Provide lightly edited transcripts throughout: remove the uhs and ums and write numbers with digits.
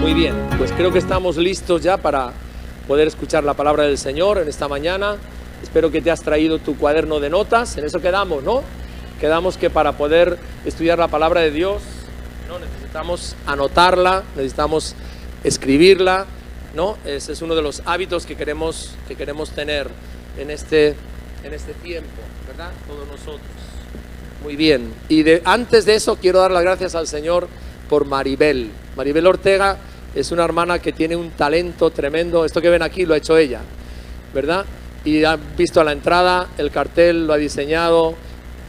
Muy bien, pues creo que estamos listos ya para poder escuchar la palabra del Señor en esta mañana. Espero que te has traído tu cuaderno de notas, en eso quedamos, ¿no? Quedamos que para poder estudiar la palabra de Dios, ¿no? Necesitamos anotarla, necesitamos escribirla, ¿no? Ese es uno de los hábitos que queremos tener en este tiempo, ¿verdad? Todos nosotros. Muy bien, y antes de eso quiero dar las gracias al Señor por Maribel. Maribel Ortega es una hermana que tiene un talento tremendo. Esto que ven aquí lo ha hecho ella, ¿verdad? Y han visto a la entrada, el cartel lo ha diseñado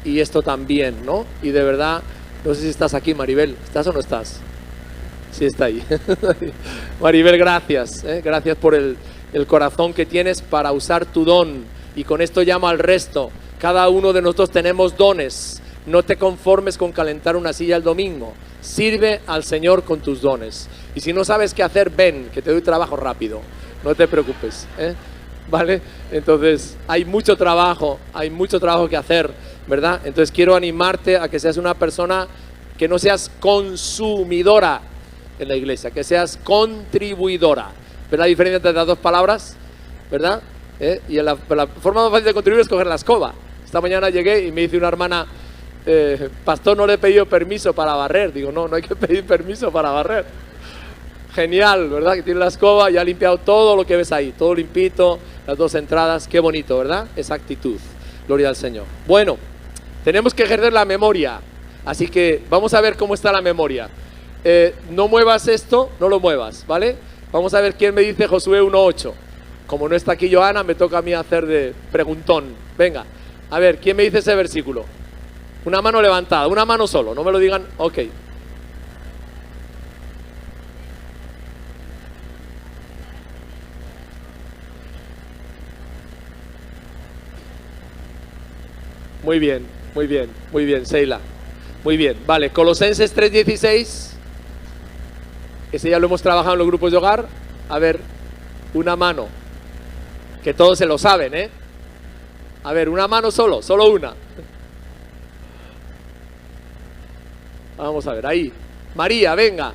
y esto también, ¿no? Y de verdad, no sé si estás aquí, Maribel. ¿Estás o no estás? Sí, está ahí. Maribel, gracias, gracias por el corazón que tienes para usar tu don. Y con esto llamo al resto. Cada uno de nosotros tenemos dones. No te conformes con calentar una silla el domingo. Sirve al Señor con tus dones. Y si no sabes qué hacer, ven, que te doy trabajo rápido. No te preocupes, ¿vale? Entonces, hay mucho trabajo que hacer, ¿verdad? Entonces, quiero animarte a que seas una persona que no seas consumidora en la iglesia, que seas contribuidora. ¿Ves la diferencia entre las dos palabras? ¿Verdad? Y la forma más fácil de contribuir es coger la escoba. Esta mañana llegué y me dice una hermana: pastor, no le he pedido permiso para barrer. Digo, no hay que pedir permiso para barrer. Genial, ¿verdad? Que tiene la escoba y ha limpiado todo lo que ves ahí, todo limpito, las dos entradas. Qué bonito, ¿verdad? Esa actitud. Gloria al Señor. Bueno, tenemos que ejercer la memoria, así que vamos a ver cómo está la memoria. No muevas esto, no lo muevas, ¿vale? Vamos a ver quién me dice Josué 1:8. Como no está aquí Joana, me toca a mí hacer de preguntón. Venga, a ver, ¿quién me dice ese versículo? Una mano levantada, una mano solo, no me lo digan, ok. Muy bien, Seila. Muy bien, vale, Colosenses 3:16. Ese ya lo hemos trabajado en los grupos de hogar. A ver, una mano, que todos se lo saben, A ver, una mano solo una. Vamos a ver, ahí. María, venga.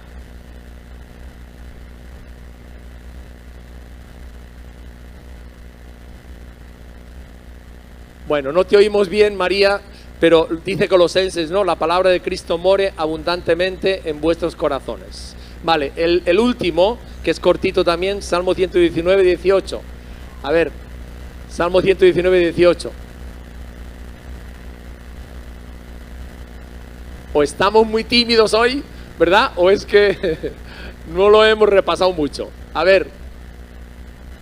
Bueno, no te oímos bien, María, pero dice Colosenses, ¿no? La palabra de Cristo more abundantemente en vuestros corazones. Vale, el último, que es cortito también, Salmo 119:18. A ver, Salmo 119:18. O estamos muy tímidos hoy, ¿verdad? O es que no lo hemos repasado mucho. A ver,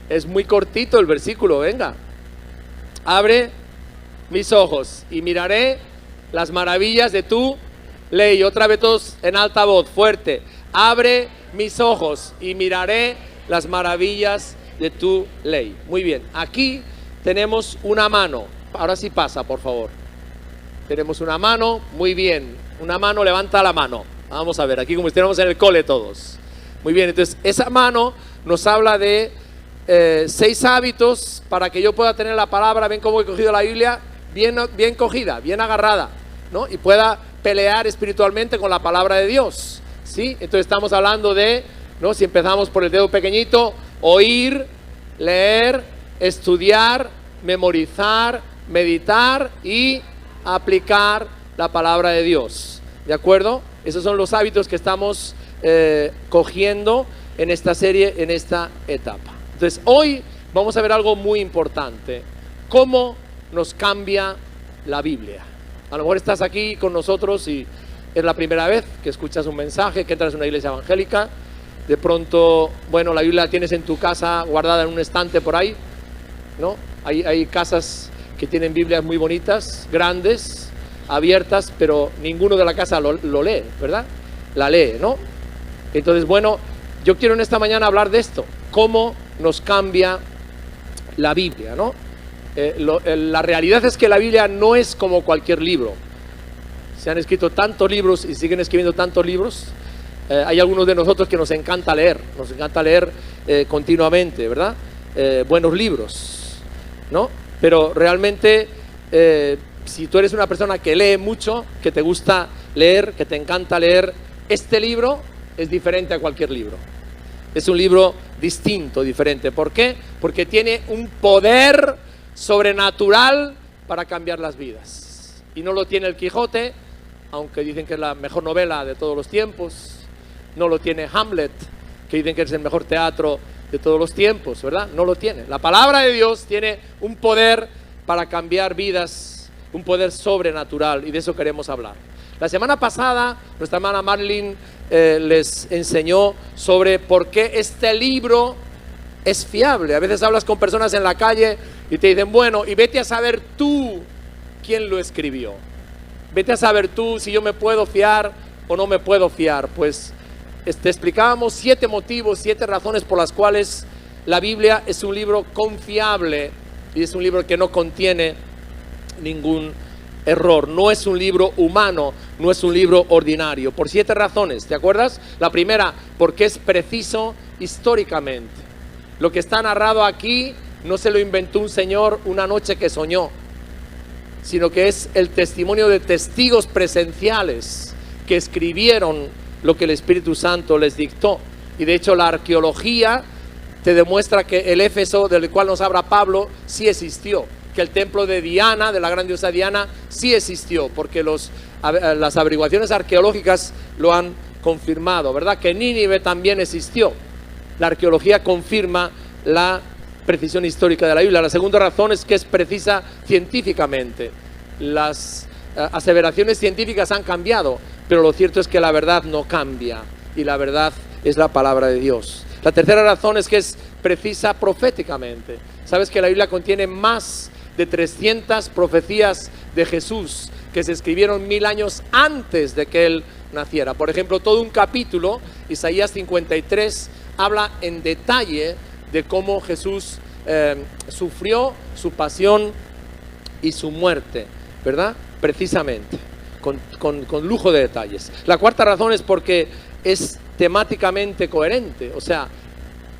es muy cortito el versículo, venga. Abre mis ojos y miraré las maravillas de tu ley. Otra vez todos en alta voz, fuerte. Abre mis ojos y miraré las maravillas de tu ley. Muy bien, aquí tenemos una mano. Ahora sí pasa, por favor. Tenemos una mano, muy bien. Una mano, levanta la mano. Vamos a ver, aquí como si estuviéramos en el cole todos. Muy bien, entonces esa mano nos habla de 6 hábitos para que yo pueda tener la palabra, ven cómo he cogido la Biblia, bien cogida, bien agarrada, ¿no? Y pueda pelear espiritualmente con la palabra de Dios, ¿sí? Entonces estamos hablando de, ¿no? Si empezamos por el dedo pequeñito, oír, leer, estudiar, memorizar, meditar y aplicar la palabra de Dios, ¿de acuerdo? Esos son los hábitos que estamos cogiendo en esta serie, en esta etapa. Entonces hoy vamos a ver algo muy importante: cómo nos cambia la Biblia. A lo mejor estás aquí con nosotros y es la primera vez que escuchas un mensaje, que entras en una iglesia evangélica. De pronto, bueno, la Biblia la tienes en tu casa guardada en un estante por ahí, ¿no? Hay casas que tienen Biblias muy bonitas, grandes, abiertas, pero ninguno de la casa lo lee, ¿verdad? La lee, ¿no? Entonces, bueno, yo quiero en esta mañana hablar de esto: cómo nos cambia la Biblia, ¿no? La realidad es que la Biblia no es como cualquier libro. Se han escrito tantos libros y siguen escribiendo tantos libros. Hay algunos de nosotros que nos encanta leer continuamente, ¿verdad? Buenos libros, ¿no? Pero realmente, si tú eres una persona que lee mucho, que te gusta leer, que te encanta leer, este libro es diferente a cualquier libro. Es un libro distinto, diferente. ¿Por qué? Porque tiene un poder sobrenatural para cambiar las vidas. Y no lo tiene el Quijote, aunque dicen que es la mejor novela de todos los tiempos. No lo tiene Hamlet, que dicen que es el mejor teatro de todos los tiempos, ¿verdad? No lo tiene. La palabra de Dios tiene un poder para cambiar vidas, un poder sobrenatural, y de eso queremos hablar. La semana pasada, nuestra hermana Marilyn les enseñó sobre por qué este libro es fiable. A veces hablas con personas en la calle y te dicen, bueno, y vete a saber tú quién lo escribió. Vete a saber tú si yo me puedo fiar o no me puedo fiar. Pues te explicábamos 7 motivos, 7 razones por las cuales la Biblia es un libro confiable y es un libro que no contiene ningún error. No es un libro humano, no es un libro ordinario, por 7 razones, ¿te acuerdas? La primera, porque es preciso históricamente. Lo que está narrado aquí no se lo inventó un señor una noche que soñó, sino que es el testimonio de testigos presenciales que escribieron lo que el Espíritu Santo les dictó. Y de hecho la arqueología te demuestra que el Éfeso del cual nos habla Pablo sí existió, que el templo de Diana, de la gran diosa Diana, sí existió, porque las averiguaciones arqueológicas lo han confirmado, ¿verdad? Que Nínive también existió. La arqueología confirma la precisión histórica de la Biblia. La segunda razón es que es precisa científicamente. Las aseveraciones científicas han cambiado, pero lo cierto es que la verdad no cambia, y la verdad es la palabra de Dios. La tercera razón es que es precisa proféticamente. Sabes que la Biblia contiene más de 300 profecías de Jesús que se escribieron 1000 años antes de que Él naciera. Por ejemplo, todo un capítulo, Isaías 53, habla en detalle de cómo Jesús sufrió su pasión y su muerte, ¿verdad? Precisamente, con lujo de detalles. La cuarta razón es porque es temáticamente coherente, o sea,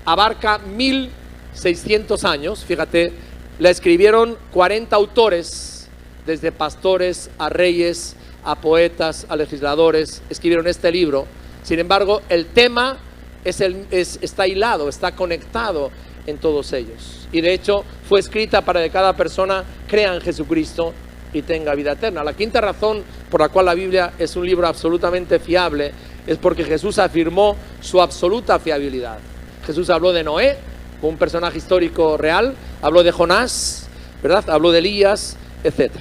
abarca 1600 años, fíjate, la escribieron 40 autores, desde pastores a reyes, a poetas, a legisladores, escribieron este libro. Sin embargo, el tema está hilado, está conectado en todos ellos. Y de hecho, fue escrita para que cada persona crea en Jesucristo y tenga vida eterna. La quinta razón por la cual la Biblia es un libro absolutamente fiable es porque Jesús afirmó su absoluta fiabilidad. Jesús habló de Noé, como un personaje histórico real, habló de Jonás, ¿verdad? Habló de Elías, etc.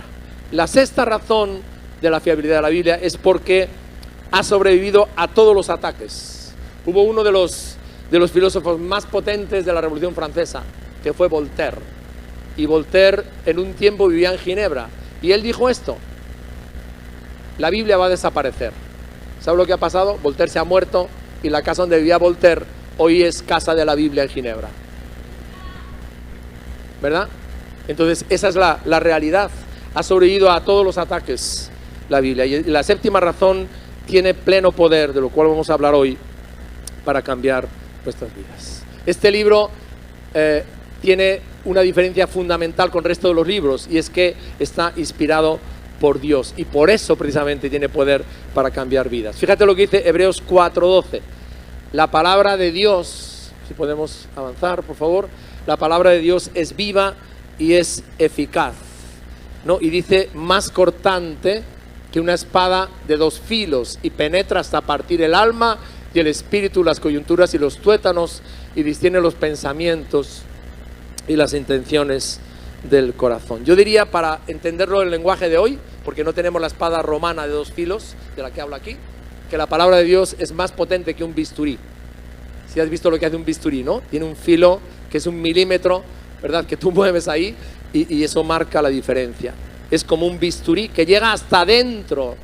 La sexta razón de la fiabilidad de la Biblia es porque ha sobrevivido a todos los ataques. Hubo uno de los filósofos más potentes de la Revolución Francesa, que fue Voltaire. Y Voltaire en un tiempo vivía en Ginebra. Y él dijo esto: la Biblia va a desaparecer. ¿Sabe lo que ha pasado? Voltaire se ha muerto y la casa donde vivía Voltaire hoy es Casa de la Biblia en Ginebra, ¿verdad? Entonces esa es la realidad. Ha sobrevivido a todos los ataques la Biblia. Y la séptima razón tiene pleno poder, de lo cual vamos a hablar hoy, para cambiar nuestras vidas. Este libro tiene una diferencia fundamental con el resto de los libros, y es que está inspirado por Dios, y por eso precisamente tiene poder para cambiar vidas. Fíjate lo que dice Hebreos 4:12. La palabra de Dios, si podemos avanzar por favor, la palabra de Dios es viva y es eficaz, ¿no? Y dice, más cortante que una espada de 2 filos, y penetra hasta partir el alma y el espíritu, las coyunturas y los tuétanos, y discierne los pensamientos y las intenciones del corazón. Yo diría, para entenderlo en el lenguaje de hoy, porque no tenemos la espada romana de 2 filos de la que habla aquí, que la palabra de Dios es más potente que un bisturí. Si has visto lo que hace un bisturí, ¿no? Tiene un filo que es 1 milímetro, ¿verdad? Que tú mueves ahí y eso marca la diferencia. Es como un bisturí que llega hasta adentro,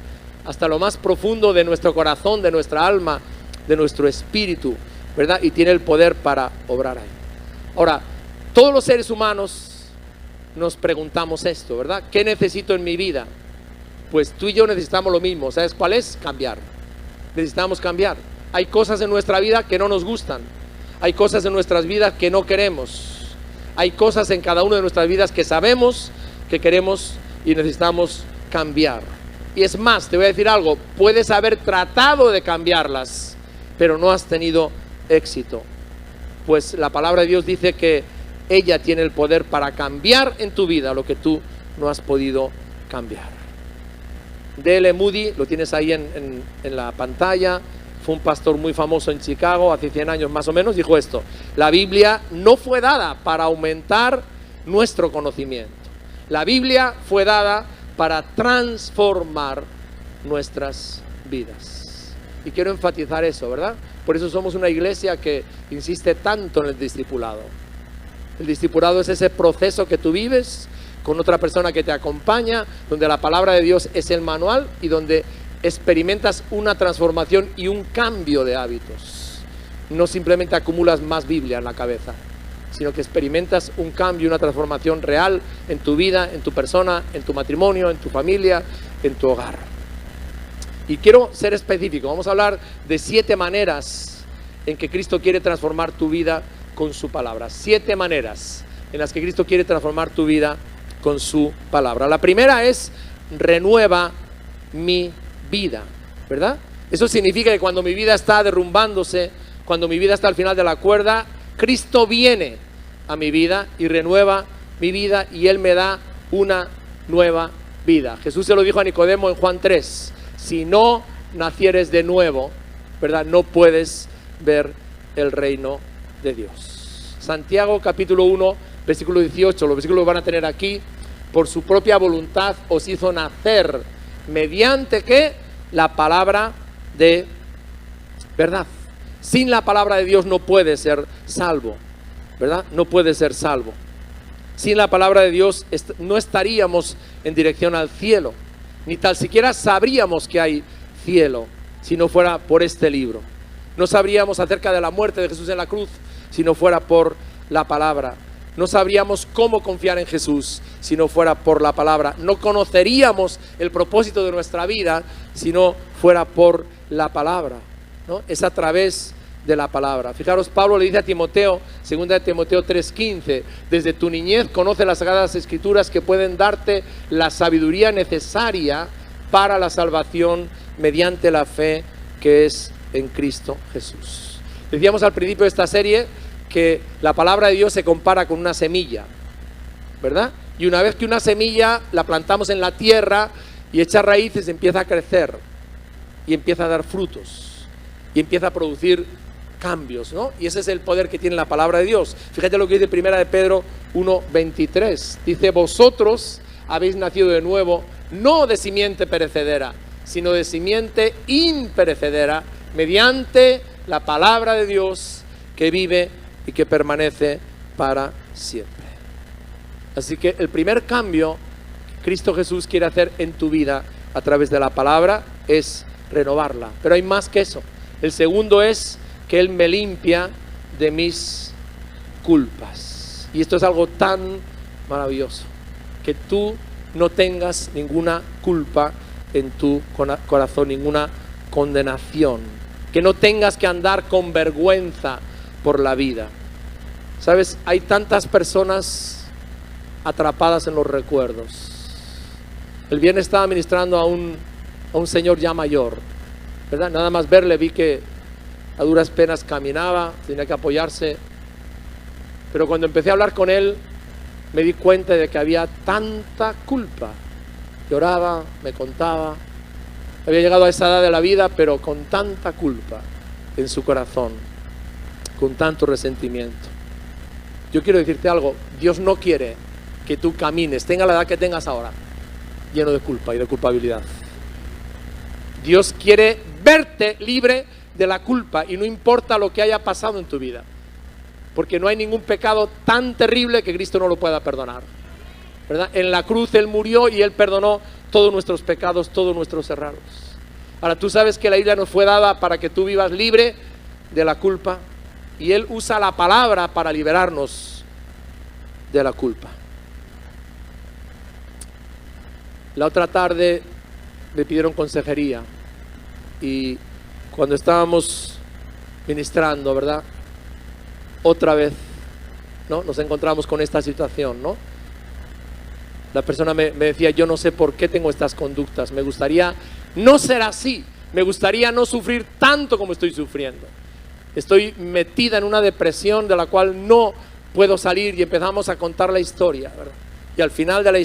hasta lo más profundo de nuestro corazón, de nuestra alma, de nuestro espíritu, ¿verdad? Y tiene el poder para obrar ahí. Ahora, todos los seres humanos nos preguntamos esto, ¿verdad? ¿Qué necesito en mi vida? Pues tú y yo necesitamos lo mismo. ¿Sabes cuál es? Cambiar. Necesitamos cambiar. Hay cosas en nuestra vida que no nos gustan. Hay cosas en nuestras vidas que no queremos. Hay cosas en cada una de nuestras vidas que sabemos que queremos y necesitamos cambiar. Y es más, te voy a decir algo, puedes haber tratado de cambiarlas, pero no has tenido éxito. pues la palabra de Dios dice que ella tiene el poder para cambiar en tu vida lo que tú no has podido cambiar. D.L. Moody, lo tienes ahí en la pantalla, fue un pastor muy famoso en Chicago hace 100 años más o menos, dijo esto: la Biblia no fue dada para aumentar nuestro conocimiento, la Biblia fue dada para transformar nuestras vidas. Y quiero enfatizar eso, ¿verdad? Por eso somos una iglesia que insiste tanto en el discipulado. El discipulado es ese proceso que tú vives con otra persona que te acompaña, donde la palabra de Dios es el manual y donde experimentas una transformación y un cambio de hábitos. No simplemente acumulas más Biblia en la cabeza, sino que experimentas un cambio, una transformación real en tu vida, en tu persona, en tu matrimonio, en tu familia, en tu hogar. Y quiero ser específico, vamos a hablar de 7 maneras en que Cristo quiere transformar tu vida con su palabra. 7 maneras en las que Cristo quiere transformar tu vida con su palabra. La primera es: renueva mi vida, ¿verdad? Eso significa que cuando mi vida está derrumbándose, cuando mi vida está al final de la cuerda, Cristo viene a mi vida y renueva mi vida y Él me da una nueva vida. Jesús se lo dijo a Nicodemo en Juan 3: si no nacieres de nuevo, ¿verdad?, no puedes ver el reino de Dios. Santiago capítulo 1, versículo 18, los versículos que van a tener aquí: por su propia voluntad os hizo nacer mediante ¿qué? La palabra de verdad. Sin la palabra de Dios no puede ser salvo, ¿verdad? No puede ser salvo. Sin la palabra de Dios no estaríamos en dirección al cielo, ni tan siquiera sabríamos que hay cielo si no fuera por este libro. No sabríamos acerca de la muerte de Jesús en la cruz si no fuera por la palabra. No sabríamos cómo confiar en Jesús si no fuera por la palabra. No conoceríamos el propósito de nuestra vida si no fuera por la palabra, ¿no? Es a través de la palabra. Fijaros, Pablo le dice a Timoteo, 2 Timoteo 3:15: desde tu niñez conoce las sagradas escrituras que pueden darte la sabiduría necesaria para la salvación mediante la fe que es en Cristo Jesús. Decíamos al principio de esta serie que la palabra de Dios se compara con una semilla, ¿verdad? Y una vez que una semilla la plantamos en la tierra y echa raíces, empieza a crecer y empieza a dar frutos y empieza a producir cambios, ¿no? Y ese es el poder que tiene la palabra de Dios. Fíjate lo que dice 1 de Pedro 1:23. Dice: vosotros habéis nacido de nuevo, no de simiente perecedera, sino de simiente imperecedera, mediante la palabra de Dios que vive y que permanece para siempre. Así que el primer cambio que Cristo Jesús quiere hacer en tu vida a través de la palabra es renovarla. Pero hay más que eso. El segundo es que Él me limpia de mis culpas. Y esto es algo tan maravilloso, que tú no tengas ninguna culpa en tu corazón, ninguna condenación, que no tengas que andar con vergüenza por la vida. ¿Sabes? Hay tantas personas atrapadas en los recuerdos. El viernes estaba ministrando a un señor ya mayor, ¿verdad? Nada más verle vi que a duras penas caminaba, tenía que apoyarse. Pero cuando empecé a hablar con él, me di cuenta de que había tanta culpa. Lloraba, me contaba. Había llegado a esa edad de la vida, pero con tanta culpa en su corazón, con tanto resentimiento. Yo quiero decirte algo: Dios no quiere que tú camines, tenga la edad que tengas ahora, lleno de culpa y de culpabilidad. Dios quiere verte libre de la culpa, y no importa lo que haya pasado en tu vida, porque no hay ningún pecado tan terrible que Cristo no lo pueda perdonar, ¿verdad? En la cruz Él murió y Él perdonó todos nuestros pecados, todos nuestros errores. Ahora, tú sabes que la Biblia nos fue dada para que tú vivas libre de la culpa, y Él usa la palabra para liberarnos de la culpa. La otra tarde me pidieron consejería, y cuando estábamos ministrando, ¿verdad?, otra vez, ¿no?, nos encontramos con esta situación, ¿no? La persona me decía: yo no sé por qué tengo estas conductas, me gustaría no ser así, me gustaría no sufrir tanto como estoy sufriendo. estoy metida en una depresión de la cual no puedo salir, y empezamos a contar la historia, ¿verdad? Y al final de la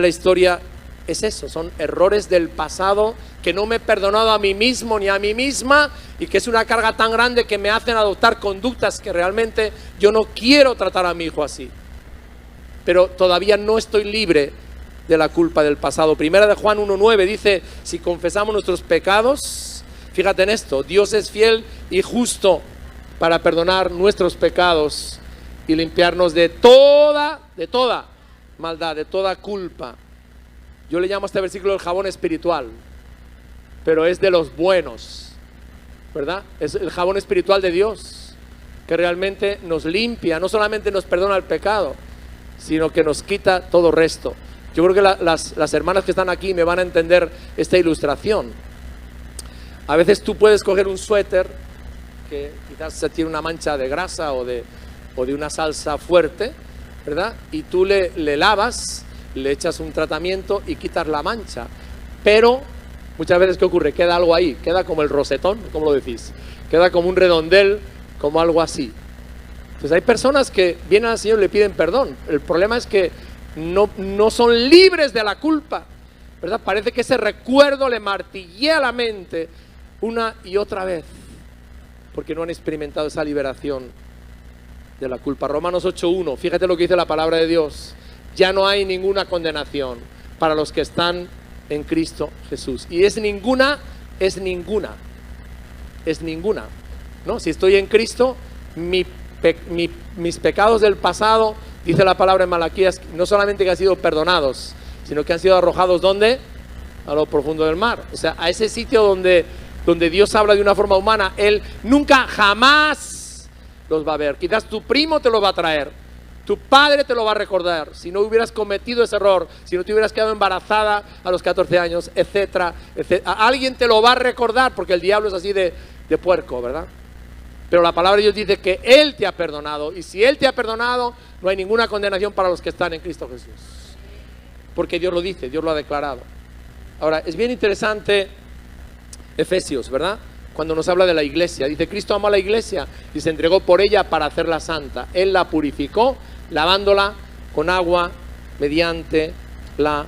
historia es eso, son errores del pasado que no me he perdonado a mí mismo ni a mí misma, y que es una carga tan grande que me hacen adoptar conductas que realmente yo no quiero tratar a mi hijo así. Pero todavía no estoy libre de la culpa del pasado. Primera de Juan 1:9 dice, si confesamos nuestros pecados, fíjate en esto, Dios es fiel y justo para perdonar nuestros pecados y limpiarnos de toda maldad, de toda culpa. Yo le llamo a este versículo el jabón espiritual, pero es de los buenos, ¿verdad? Es el jabón espiritual de Dios, que realmente nos limpia, no solamente nos perdona el pecado, sino que nos quita todo resto. Yo creo que las hermanas que están aquí me van a entender esta ilustración. A veces tú puedes coger un suéter que quizás tiene una mancha de grasa o de una salsa fuerte, ¿verdad? Y tú le lavas, le echas un tratamiento y quitas la mancha. Pero muchas veces, ¿qué ocurre? Queda algo ahí, queda como el rosetón, ¿cómo lo decís? Queda como un redondel, como algo así. Pues hay personas que vienen al Señor y le piden perdón. El problema es que no son libres de la culpa, ¿verdad? Parece que ese recuerdo le martillea la mente una y otra vez, porque no han experimentado esa liberación de la culpa. Romanos 8:1, fíjate lo que dice la palabra de Dios. Ya no hay ninguna condenación para los que están en Cristo Jesús. Y es ninguna, ¿no? Si estoy en Cristo, mis pecados del pasado, dice la palabra en Malaquías, no solamente que han sido perdonados, sino que han sido arrojados, ¿dónde? A lo profundo del mar. O sea, a ese sitio donde Dios habla de una forma humana, Él nunca, jamás los va a ver. Quizás tu primo te lo va a traer, tu padre te lo va a recordar, si no hubieras cometido ese error, si no te hubieras quedado embarazada a los 14 años, etcétera, etcétera. Alguien te lo va a recordar, porque el diablo es así de puerco, ¿verdad? Pero la palabra de Dios dice que Él te ha perdonado, y si Él te ha perdonado, no hay ninguna condenación para los que están en Cristo Jesús, porque Dios lo dice, Dios lo ha declarado. Ahora, es bien interesante Efesios, ¿verdad? Cuando nos habla de la iglesia, dice, Cristo amó a la iglesia y se entregó por ella para hacerla santa. Él la purificó, lavándola con agua mediante la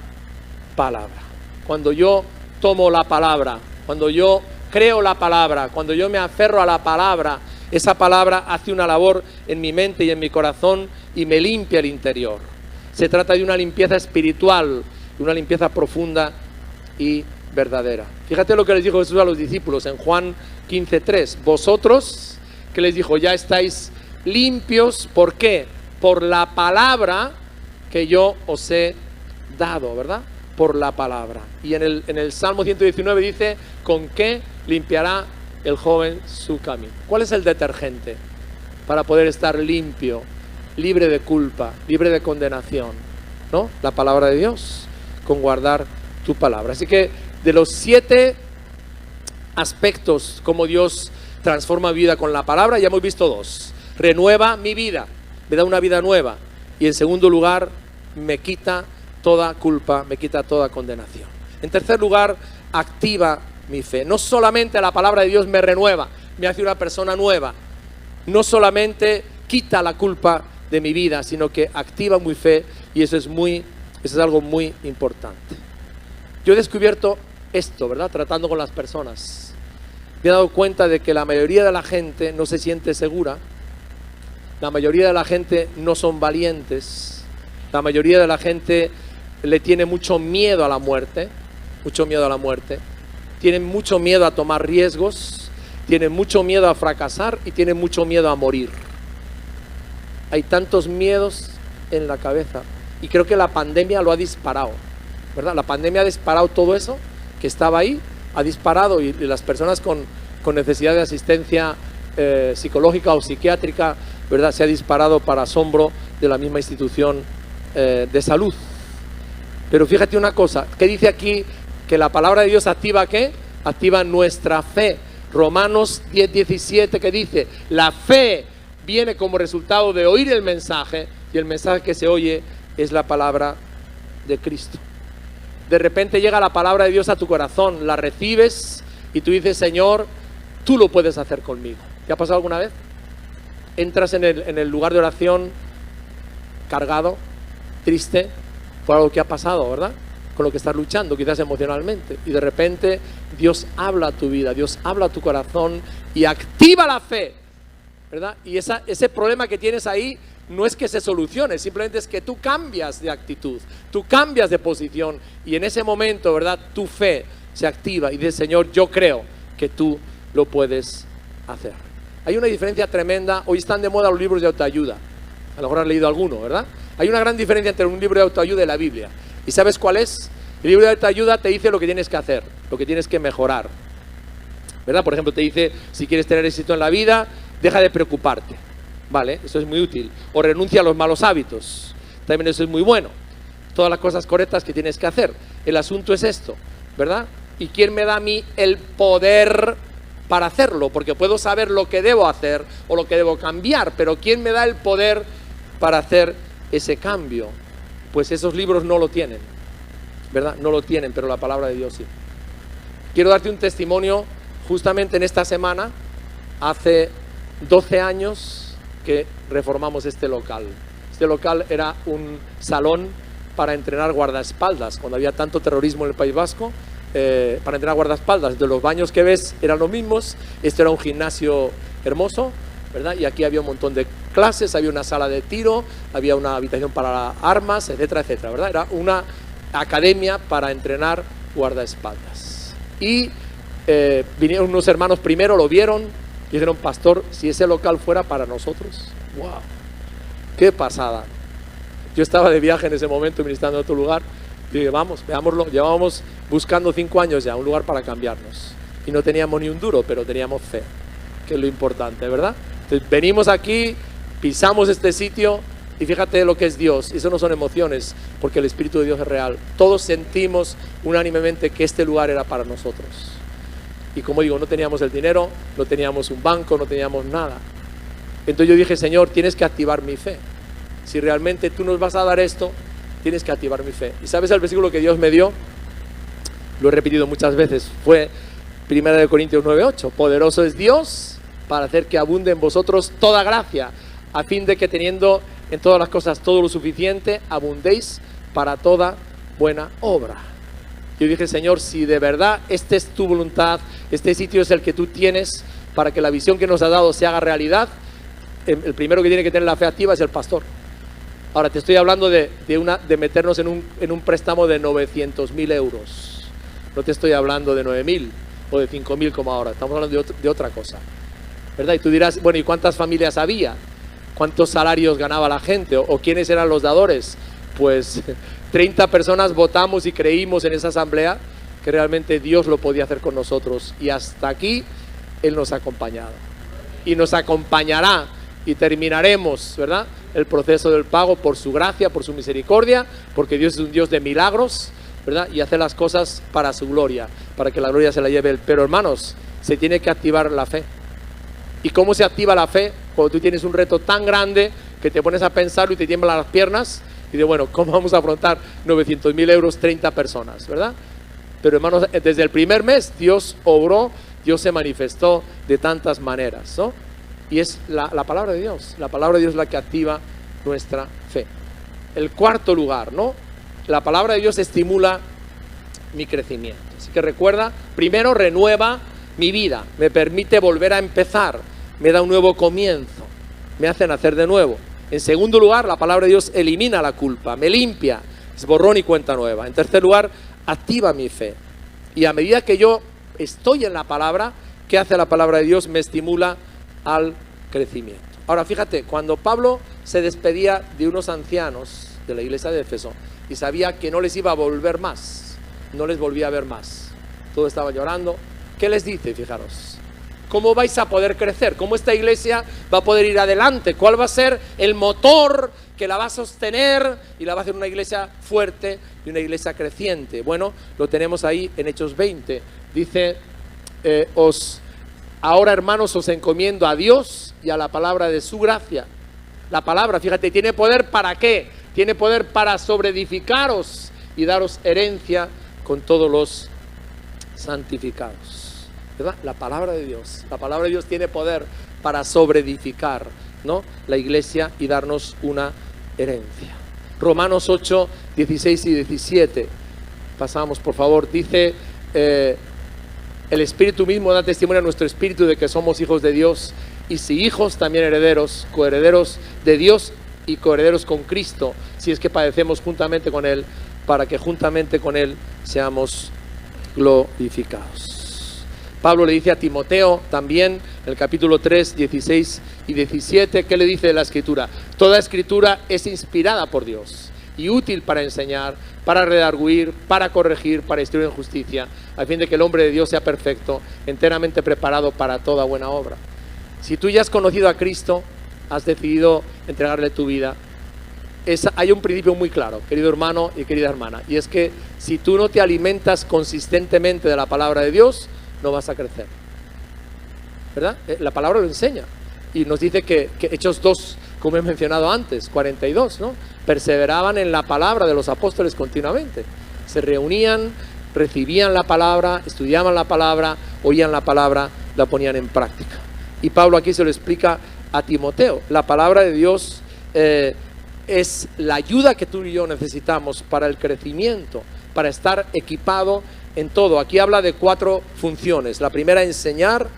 palabra. Cuando yo tomo la palabra, cuando yo creo la palabra, cuando yo me aferro a la palabra, esa palabra hace una labor en mi mente y en mi corazón y me limpia el interior. Se trata de una limpieza espiritual, de una limpieza profunda y verdadera. Fíjate lo que les dijo Jesús a los discípulos en Juan 15:3. Vosotros, que les dijo, ya estáis limpios, ¿por qué? Por la palabra que yo os he dado, ¿verdad? Por la palabra. Y en el Salmo 119 dice, ¿con qué limpiará el joven su camino? ¿Cuál es el detergente para poder estar limpio, libre de culpa, libre de condenación? ¿No? La palabra de Dios, con guardar tu palabra. Así que de los 7 aspectos como Dios transforma mi vida con la palabra, ya hemos visto 2. Renueva mi vida, me da una vida nueva. Y en segundo lugar, me quita toda culpa, me quita toda condenación. En tercer lugar, activa mi fe. No solamente la palabra de Dios me renueva, me hace una persona nueva. No solamente quita la culpa de mi vida, sino que activa mi fe, y eso es algo muy importante. Yo he descubierto esto, ¿verdad? Tratando con las personas. Me he dado cuenta de que la mayoría de la gente no se siente segura. La mayoría de la gente no son valientes. La mayoría de la gente le tiene mucho miedo a la muerte. Mucho miedo a la muerte. Tienen mucho miedo a tomar riesgos. Tienen mucho miedo a fracasar y tienen mucho miedo a morir. Hay tantos miedos en la cabeza. Y creo que la pandemia lo ha disparado, ¿verdad? La pandemia ha disparado todo eso que estaba ahí, ha disparado, y las personas con necesidad de asistencia psicológica o psiquiátrica, ¿verdad? Se ha disparado para asombro de la misma institución de salud. Pero fíjate una cosa, ¿qué dice aquí? Que la palabra de Dios activa, ¿qué? Activa nuestra fe. Romanos 10:17, que dice, la fe viene como resultado de oír el mensaje, y el mensaje que se oye es la palabra de Cristo. De repente llega la palabra de Dios a tu corazón, la recibes y tú dices, Señor, tú lo puedes hacer conmigo. ¿Te ha pasado alguna vez? Entras en el lugar de oración cargado, triste, por algo que ha pasado, ¿verdad? Con lo que estás luchando, quizás emocionalmente. Y de repente Dios habla a tu vida, Dios habla a tu corazón y activa la fe, ¿verdad? Y ese problema que tienes ahí no es que se solucione, simplemente es que tú cambias de actitud, tú cambias de posición y en ese momento, ¿verdad? Tu fe se activa y dice, Señor, yo creo que tú lo puedes hacer. Hay una diferencia tremenda. Hoy están de moda los libros de autoayuda. A lo mejor has leído alguno, ¿verdad? Hay una gran diferencia entre un libro de autoayuda y la Biblia. ¿Y sabes cuál es? El libro de autoayuda te dice lo que tienes que hacer, lo que tienes que mejorar, ¿verdad? Por ejemplo, te dice, si quieres tener éxito en la vida, deja de preocuparte. Vale, eso es muy útil. O renuncia a los malos hábitos. También eso es muy bueno. Todas las cosas correctas que tienes que hacer. El asunto es esto, ¿verdad? ¿Y quién me da a mí el poder para hacerlo? Porque puedo saber lo que debo hacer o lo que debo cambiar, pero ¿quién me da el poder para hacer ese cambio? Pues esos libros no lo tienen, ¿verdad? No lo tienen, pero la palabra de Dios sí. Quiero darte un testimonio. Justamente en esta semana, hace 12 años que reformamos este local. Este local era un salón para entrenar guardaespaldas. Cuando había tanto terrorismo en el País Vasco, para entrenar guardaespaldas. De los baños que ves eran los mismos. Este era un gimnasio hermoso, ¿verdad? Y aquí había un montón de clases, había una sala de tiro, había una habitación para armas, etcétera, etcétera, ¿verdad? Era una academia para entrenar guardaespaldas. Y vinieron unos hermanos primero, lo vieron y dijeron, pastor, si ese local fuera para nosotros, ¡wow! ¡Qué pasada! Yo estaba de viaje en ese momento, ministrando en otro lugar, y dije, vamos, veámoslo. Llevábamos buscando 5 años ya, un lugar para cambiarnos. Y no teníamos ni un duro, pero teníamos fe, que es lo importante, ¿verdad? Entonces, venimos aquí, pisamos este sitio, y fíjate lo que es Dios. Eso no son emociones, porque el Espíritu de Dios es real. Todos sentimos unánimemente que este lugar era para nosotros. Y como digo, no teníamos el dinero, no teníamos un banco, no teníamos nada. Entonces yo dije, Señor, tienes que activar mi fe. Si realmente tú nos vas a dar esto, tienes que activar mi fe. ¿Y sabes el versículo que Dios me dio? Lo he repetido muchas veces. Fue 1 Corintios 9:8. Poderoso es Dios para hacer que abunde en vosotros toda gracia, a fin de que teniendo en todas las cosas todo lo suficiente, abundéis para toda buena obra. Yo dije, Señor, si de verdad esta es tu voluntad, este sitio es el que tú tienes para que la visión que nos has dado se haga realidad, el primero que tiene que tener la fe activa es el pastor. Ahora te estoy hablando de meternos en un préstamo de 900.000 euros. No te estoy hablando de 9.000 o de 5.000 como ahora. Estamos hablando de otra cosa, ¿verdad? Y tú dirás, bueno, ¿y cuántas familias había? ¿Cuántos salarios ganaba la gente? ¿O quiénes eran los dadores? Pues 30 personas votamos y creímos en esa asamblea que realmente Dios lo podía hacer con nosotros. Y hasta aquí Él nos ha acompañado. Y nos acompañará y terminaremos, ¿verdad?, el proceso del pago por su gracia, por su misericordia, porque Dios es un Dios de milagros, ¿verdad? Y hace las cosas para su gloria, para que la gloria se la lleve Él. Pero hermanos, se tiene que activar la fe. ¿Y cómo se activa la fe? Cuando tú tienes un reto tan grande que te pones a pensarlo y te tiemblan las piernas y dices, bueno, ¿cómo vamos a afrontar 900.000 euros 30 personas, ¿verdad? Pero hermanos, desde el primer mes Dios obró, Dios se manifestó de tantas maneras, ¿no? Y es la palabra de Dios. La palabra de Dios es la que activa nuestra fe. El cuarto lugar, ¿no? La palabra de Dios estimula mi crecimiento. Así que recuerda, primero renueva mi vida, me permite volver a empezar, me da un nuevo comienzo, me hace nacer de nuevo. En segundo lugar, la palabra de Dios elimina la culpa, me limpia, es borrón y cuenta nueva. En tercer lugar, activa mi fe. Y a medida que yo estoy en la palabra, ¿qué hace la palabra de Dios? Me estimula al crecimiento. Ahora fíjate, cuando Pablo se despedía de unos ancianos de la iglesia de Éfeso y sabía que no les iba a volver más, no les volvía a ver más, todos estaban llorando, ¿qué les dice? Fijaros, ¿cómo vais a poder crecer? ¿Cómo esta iglesia va a poder ir adelante? ¿Cuál va a ser el motor que la va a sostener y la va a hacer una iglesia fuerte y una iglesia creciente? Bueno, lo tenemos ahí en Hechos 20, dice, ahora, hermanos, os encomiendo a Dios y a la palabra de su gracia. La palabra, fíjate, tiene poder ¿para qué? Tiene poder para sobreedificaros y daros herencia con todos los santificados. ¿verdad? La palabra de Dios. La palabra de Dios tiene poder para sobreedificar, ¿no?, la iglesia y darnos una herencia. Romanos 8, 16 y 17. Pasamos, por favor. Dice, el Espíritu mismo da testimonio a nuestro espíritu de que somos hijos de Dios, y si hijos, también herederos, coherederos de Dios y coherederos con Cristo, si es que padecemos juntamente con Él, para que juntamente con Él seamos glorificados. Pablo le dice a Timoteo también, en el capítulo 3, 16 y 17, ¿qué le dice la Escritura? Toda Escritura es inspirada por Dios y útil para enseñar, para redarguir, para corregir, para instruir en justicia, a fin de que el hombre de Dios sea perfecto, enteramente preparado para toda buena obra. Si tú ya has conocido a Cristo, has decidido entregarle tu vida, hay un principio muy claro, querido hermano y querida hermana, y es que si tú no te alimentas consistentemente de la palabra de Dios, no vas a crecer, ¿verdad? La palabra lo enseña y nos dice que Hechos 2, como he mencionado antes, 42, ¿no?, perseveraban en la palabra de los apóstoles continuamente, se reunían, recibían la palabra, estudiaban la palabra, oían la palabra, la ponían en práctica. Y Pablo aquí se lo explica a Timoteo. La palabra de Dios es la ayuda que tú y yo necesitamos para el crecimiento, para estar equipado en todo. Aquí habla de 4 funciones. La primera, enseñar,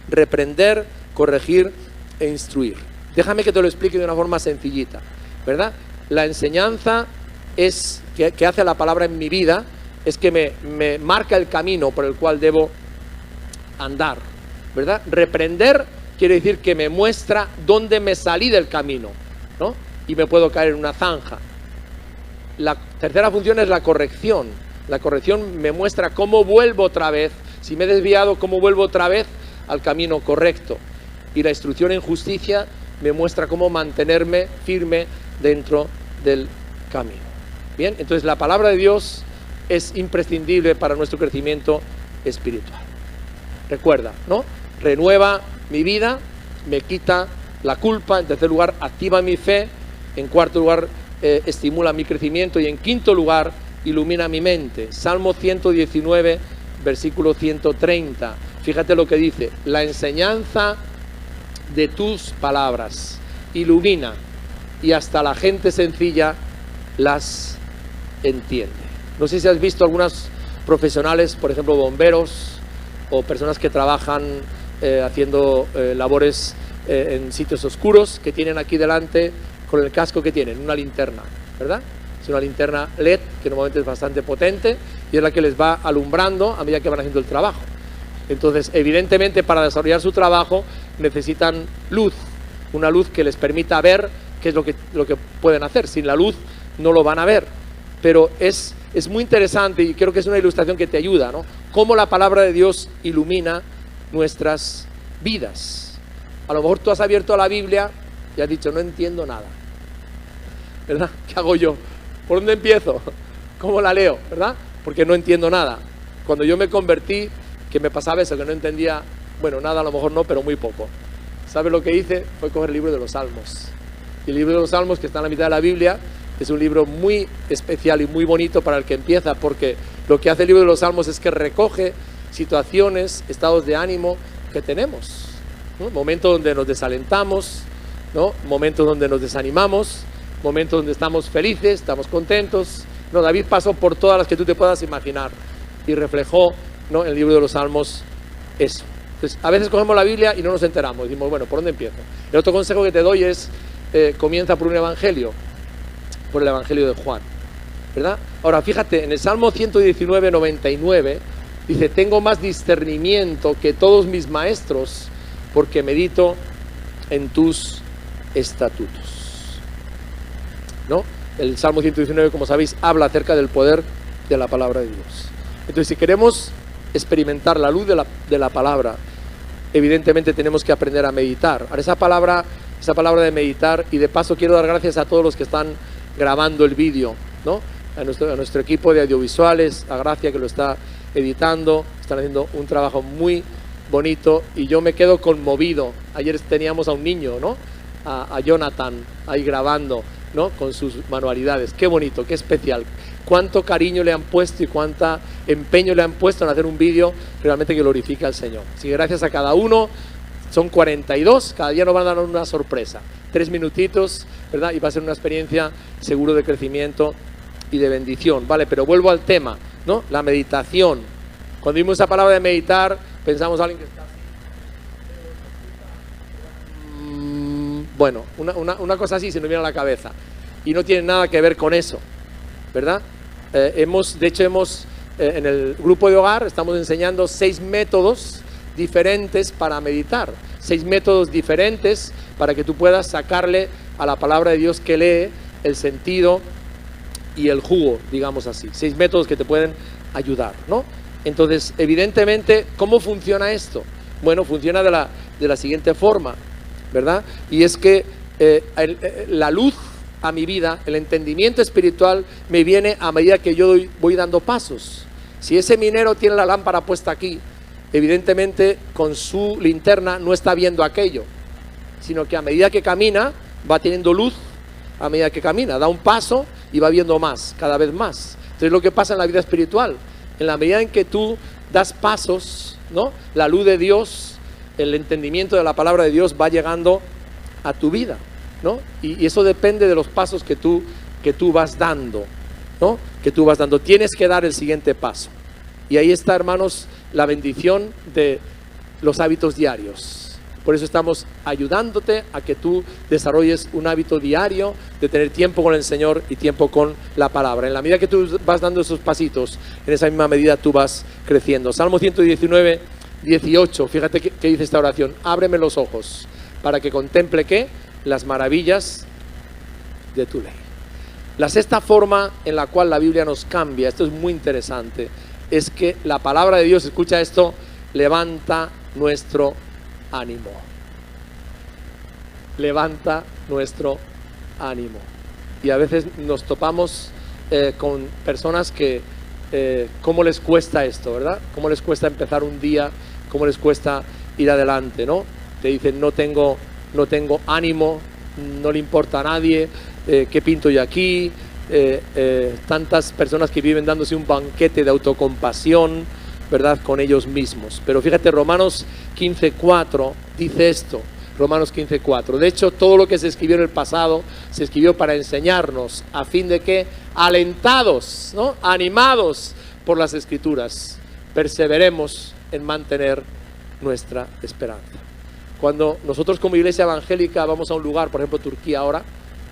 reprender, corregir e instruir. Déjame que te lo explique de una forma sencillita, ¿verdad? La enseñanza es que hace la palabra en mi vida, es que me marca el camino por el cual debo andar, ¿verdad? Reprender quiere decir que me muestra dónde me salí del camino, ¿no?, y me puedo caer en una zanja. La tercera función es la corrección. La corrección me muestra cómo vuelvo otra vez, si me he desviado, cómo vuelvo otra vez al camino correcto. Y la instrucción en justicia me muestra cómo mantenerme firme dentro del camino. Bien, entonces la palabra de Dios es imprescindible para nuestro crecimiento espiritual. Recuerda, ¿no? Renueva mi vida, me quita la culpa. En tercer lugar, activa mi fe. En cuarto lugar, estimula mi crecimiento. Y en quinto lugar, ilumina mi mente. Salmo 119, versículo 130. Fíjate lo que dice: la enseñanza de tus palabras ilumina, y hasta la gente sencilla las entiende. No sé si has visto algunas profesionales, por ejemplo bomberos o personas que trabajan haciendo labores en sitios oscuros, que tienen aquí delante, con el casco que tienen, una linterna, ¿verdad? Es una linterna LED que normalmente es bastante potente y es la que les va alumbrando a medida que van haciendo el trabajo. Entonces, evidentemente, para desarrollar su trabajo necesitan luz, una luz que les permita ver qué es lo que pueden hacer. Sin la luz no lo van a ver, pero es muy interesante y creo que es una ilustración que te ayuda, ¿no? Cómo la palabra de Dios ilumina nuestras vidas. A lo mejor tú has abierto la Biblia y has dicho: no entiendo nada, ¿verdad? ¿Qué hago yo? ¿Por dónde empiezo? ¿Cómo la leo? ¿Verdad? Porque no entiendo nada. Cuando yo me convertí, que me pasaba eso, que no entendía, bueno, nada a lo mejor no, pero muy poco. ¿Sabes lo que hice? Fue coger el libro de los Salmos. Y el libro de los Salmos, que está en la mitad de la Biblia, es un libro muy especial y muy bonito para el que empieza, porque lo que hace el libro de los Salmos es que recoge situaciones, estados de ánimo que tenemos, ¿no? Momentos donde nos desalentamos, ¿no? Momentos donde nos desanimamos, momentos donde estamos felices, estamos contentos. No, David pasó por todas las que tú te puedas imaginar y reflejó, ¿no?, en el libro de los Salmos eso. Entonces, a veces cogemos la Biblia y no nos enteramos, decimos: bueno, ¿por dónde empiezo? El otro consejo que te doy es, comienza por un evangelio, por el evangelio de Juan, ¿verdad? Ahora, fíjate, en el Salmo 119, 99, dice: tengo más discernimiento que todos mis maestros, porque medito en tus estatutos, ¿no? El Salmo 119, como sabéis, habla acerca del poder de la palabra de Dios. Entonces, si queremos experimentar la luz de la palabra, evidentemente tenemos que aprender a meditar. Ahora, esa palabra de meditar, y de paso quiero dar gracias a todos los que están grabando el vídeo, ¿no? A nuestro equipo de audiovisuales, a Gracia, que lo está editando, están haciendo un trabajo muy bonito y yo me quedo conmovido. Ayer teníamos a un niño, ¿no?, a Jonathan ahí grabando, ¿no?, con sus manualidades. Qué bonito, qué especial. cuánto cariño le han puesto y cuánto empeño le han puesto en hacer un vídeo realmente que glorifica al Señor. Así que gracias a cada uno, son 42, cada día nos van a dar una sorpresa, 3 minutitos, ¿verdad? Y va a ser una experiencia seguro de crecimiento y de bendición, ¿vale? Pero vuelvo al tema, ¿no? La meditación. Cuando vimos esa palabra de meditar, pensamos a alguien que está así. Bueno, una cosa así se nos viene a la cabeza. Y no tiene nada que ver con eso, ¿verdad? De hecho, en el grupo de hogar estamos enseñando 6 métodos diferentes para meditar. 6 métodos diferentes para que tú puedas sacarle a la palabra de Dios que lee el sentido y el jugo, digamos así. 6 métodos que te pueden ayudar, ¿no? Entonces, evidentemente, ¿cómo funciona esto? Bueno, funciona de la siguiente forma, ¿verdad? Y es que la luz a mi vida, el entendimiento espiritual me viene a medida que yo voy dando pasos. Si ese minero tiene la lámpara puesta aquí, evidentemente con su linterna no está viendo aquello, sino que a medida que camina va teniendo luz, a medida que camina, da un paso y va viendo más, cada vez más. Entonces lo que pasa en la vida espiritual, en la medida en que tú das pasos, ¿no? La luz de Dios, el entendimiento de la palabra de Dios va llegando a tu vida, ¿no? Y eso depende de los pasos que tú vas dando, ¿no? Que tú vas dando. Tienes que dar el siguiente paso. Y ahí está, hermanos, la bendición de los hábitos diarios. Por eso estamos ayudándote a que tú desarrolles un hábito diario de tener tiempo con el Señor y tiempo con la palabra. En la medida que tú vas dando esos pasitos, en esa misma medida tú vas creciendo. Salmo 119, 18, fíjate que dice esta oración: ábreme los ojos para que contemple, ¿qué? Las maravillas de tu ley. La sexta forma en la cual la Biblia nos cambia, esto es muy interesante, es que la palabra de Dios, escucha esto, levanta nuestro ánimo. Levanta nuestro ánimo. Y a veces nos topamos con personas que, ¿cómo les cuesta esto, verdad? ¿Cómo les cuesta empezar un día? ¿Cómo les cuesta ir adelante, no? Te dicen, no tengo ánimo, no le importa a nadie, ¿qué pinto yo aquí? Tantas personas que viven dándose un banquete de autocompasión, ¿verdad? Con ellos mismos. Pero fíjate, Romanos 15:4 dice esto, Romanos 15:4. De hecho, todo lo que se escribió en el pasado se escribió para enseñarnos, a fin de que, alentados, ¿no? Animados por las Escrituras, perseveremos en mantener nuestra esperanza. Cuando nosotros como iglesia evangélica vamos a un lugar, por ejemplo Turquía ahora,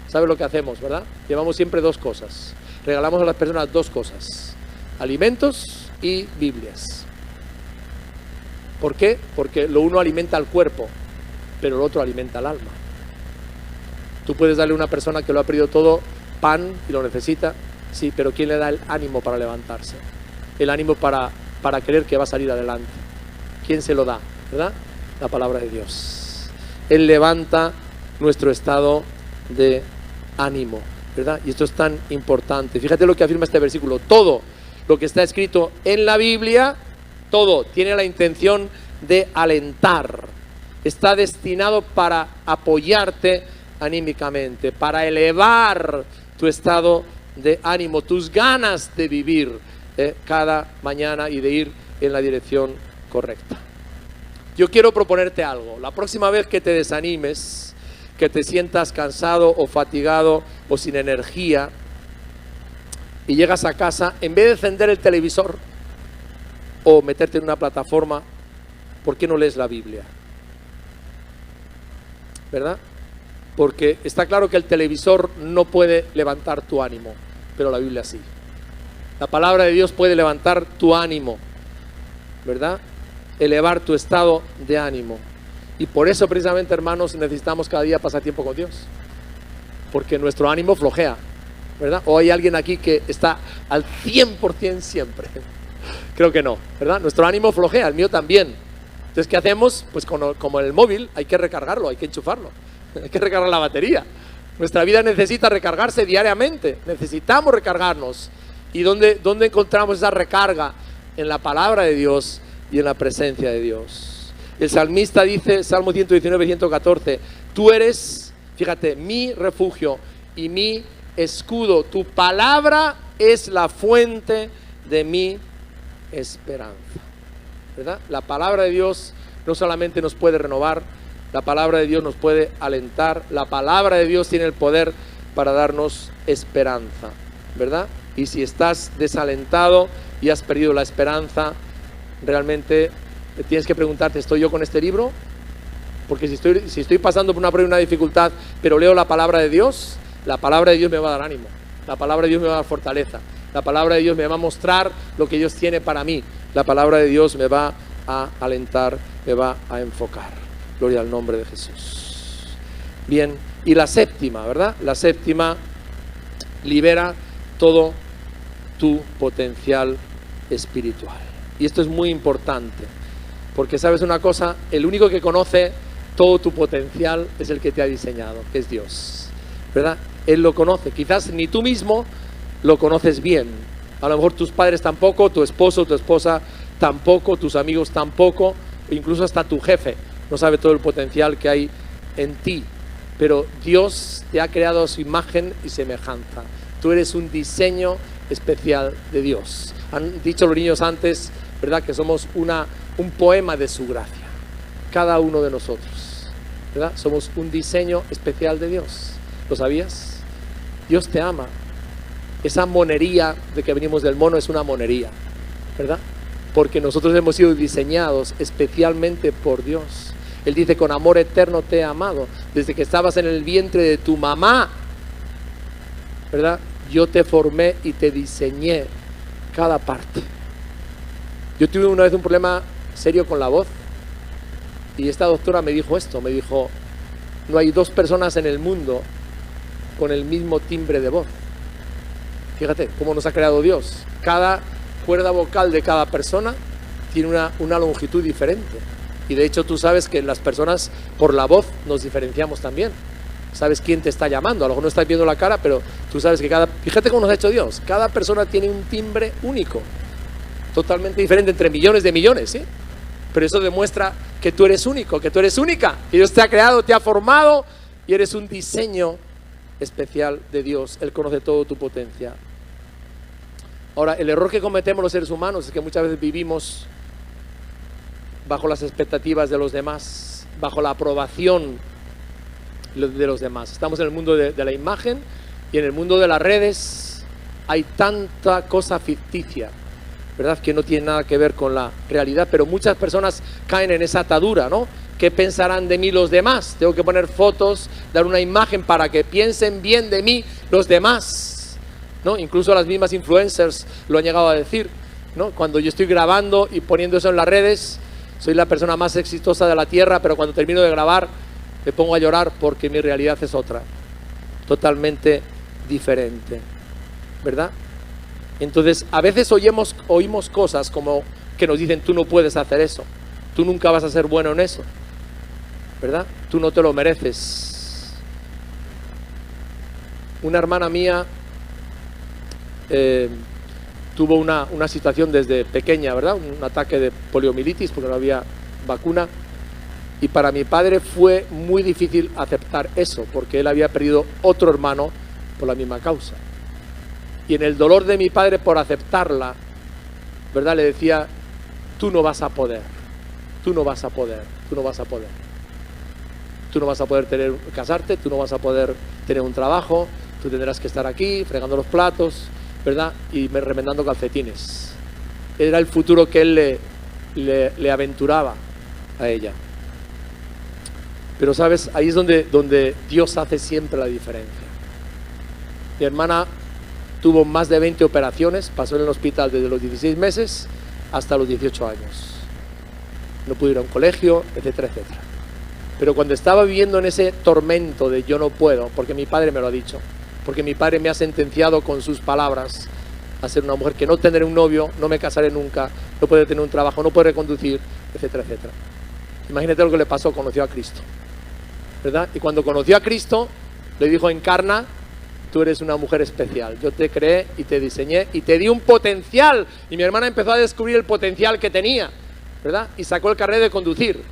¿sabes lo que hacemos, verdad? Llevamos siempre 2 cosas. Regalamos a las personas 2 cosas: alimentos y Biblias. ¿Por qué? Porque lo uno alimenta al cuerpo, pero lo otro alimenta al alma. Tú puedes darle a una persona que lo ha perdido todo pan y lo necesita, sí, pero ¿quién le da el ánimo para levantarse? El ánimo para creer que va a salir adelante. ¿Quién se lo da, verdad? La palabra de Dios. Él levanta nuestro estado de ánimo, ¿verdad? Y esto es tan importante. Fíjate lo que afirma este versículo: todo lo que está escrito en la Biblia, todo tiene la intención de alentar. Está destinado para apoyarte anímicamente, para elevar tu estado de ánimo, tus ganas de vivir cada mañana y de ir en la dirección correcta. Yo quiero proponerte algo. La próxima vez que te desanimes, que te sientas cansado o fatigado o sin energía y llegas a casa, en vez de encender el televisor o meterte en una plataforma, ¿por qué no lees la Biblia? ¿Verdad? Porque está claro que el televisor no puede levantar tu ánimo, pero la Biblia sí. La palabra de Dios puede levantar tu ánimo, ¿verdad? Elevar tu estado de ánimo. Y por eso precisamente, hermanos, necesitamos cada día pasar tiempo con Dios, porque nuestro ánimo flojea, ¿verdad? ¿O hay alguien aquí que está al 100% siempre? Creo que no, ¿verdad? Nuestro ánimo flojea, el mío también. Entonces, ¿qué hacemos? Pues como el móvil, hay que recargarlo, hay que enchufarlo, hay que recargar la batería. Nuestra vida necesita recargarse diariamente, necesitamos recargarnos. ¿Y dónde encontramos esa recarga? En la palabra de Dios y en la presencia de Dios. El salmista dice, Salmo 119, 114, tú eres, fíjate, mi refugio y mi escudo. Tu palabra es la fuente de mi esperanza. ¿Verdad? La palabra de Dios no solamente nos puede renovar, la palabra de Dios nos puede alentar, la palabra de Dios tiene el poder para darnos esperanza, ¿verdad? Y si estás desalentado y has perdido la esperanza, realmente tienes que preguntarte, ¿estoy yo con este libro? Porque si estoy pasando por una prueba y una dificultad, pero leo la palabra de Dios, la palabra de Dios me va a dar ánimo, la palabra de Dios me va a dar fortaleza, la palabra de Dios me va a mostrar lo que Dios tiene para mí, la palabra de Dios me va a alentar, me va a enfocar. Gloria al nombre de Jesús. Bien, y la séptima, ¿verdad? La séptima, libera todo tu potencial espiritual. Y esto es muy importante, porque sabes una cosa, el único que conoce todo tu potencial es el que te ha diseñado, que es Dios, ¿verdad? Él lo conoce, quizás ni tú mismo lo conoces bien, a lo mejor tus padres tampoco, tu esposo, tu esposa tampoco, tus amigos tampoco, incluso hasta tu jefe no sabe todo el potencial que hay en ti, pero Dios te ha creado a su imagen y semejanza. Tú eres un diseño especial de Dios. Han dicho los niños antes, ¿verdad?, que somos un poema de su gracia, cada uno de nosotros, ¿verdad? Somos un diseño especial de Dios. ¿Lo sabías? Dios te ama. Esa monería de que venimos del mono es una monería, ¿verdad? Porque nosotros hemos sido diseñados especialmente por Dios. Él dice, con amor eterno te he amado, desde que estabas en el vientre de tu mamá, ¿verdad? Yo te formé y te diseñé cada parte. Yo tuve una vez un problema serio con la voz y esta doctora me dijo esto, me dijo, no hay dos personas en el mundo con el mismo timbre de voz. Fíjate cómo nos ha creado Dios. Cada cuerda vocal de cada persona tiene una longitud diferente. Y de hecho tú sabes que las personas por la voz nos diferenciamos también. Sabes quién te está llamando, a lo mejor no estás viendo la cara, pero tú sabes que fíjate cómo nos ha hecho Dios. Cada persona tiene un timbre único, totalmente diferente entre millones de millones, ¿sí? Pero eso demuestra que tú eres único, que tú eres única, que Dios te ha creado, te ha formado y eres un diseño especial de Dios. Él conoce todo tu potencial. Ahora, el error que cometemos los seres humanos es que muchas veces vivimos bajo las expectativas de los demás, bajo la aprobación de los demás. Estamos en el mundo de la imagen y en el mundo de las redes hay tanta cosa ficticia, ¿verdad?, que no tiene nada que ver con la realidad, pero muchas personas caen en esa atadura, ¿no? ¿Qué pensarán de mí los demás? Tengo que poner fotos, dar una imagen para que piensen bien de mí los demás, ¿no? Incluso las mismas influencers lo han llegado a decir, ¿no? Cuando yo estoy grabando y poniendo eso en las redes, soy la persona más exitosa de la tierra, pero cuando termino de grabar me pongo a llorar porque mi realidad es otra, totalmente diferente, ¿verdad? Entonces, a veces oímos cosas como que nos dicen, tú no puedes hacer eso, tú nunca vas a ser bueno en eso, ¿verdad? Tú no te lo mereces. Una hermana mía tuvo una situación desde pequeña, ¿verdad? Un ataque de poliomielitis porque no había vacuna. Y para mi padre fue muy difícil aceptar eso, porque él había perdido otro hermano por la misma causa. Y en el dolor de mi padre por aceptarla, ¿verdad?, le decía, tú no vas a poder, tú no vas a poder, tú no vas a poder. Tú no vas a poder casarte, tú no vas a poder tener un trabajo, tú tendrás que estar aquí fregando los platos, ¿verdad?, y remendando calcetines. Era el futuro que él le aventuraba a ella. Pero sabes, ahí es donde Dios hace siempre la diferencia. Mi hermana tuvo más de 20 operaciones, pasó en el hospital desde los 16 meses hasta los 18 años. No pudo ir a un colegio, etcétera, etcétera. Pero cuando estaba viviendo en ese tormento de yo no puedo, porque mi padre me lo ha dicho, porque mi padre me ha sentenciado con sus palabras a ser una mujer que no tendré un novio, no me casaré nunca, no puede tener un trabajo, no puede reconducir, etcétera, etcétera. Imagínate lo que le pasó, conoció a Cristo, ¿verdad? Y cuando conoció a Cristo, le dijo, encarna, tú eres una mujer especial, yo te creé y te diseñé y te di un potencial. Y mi hermana empezó a descubrir el potencial que tenía, ¿verdad? Y sacó el carnet de conducir,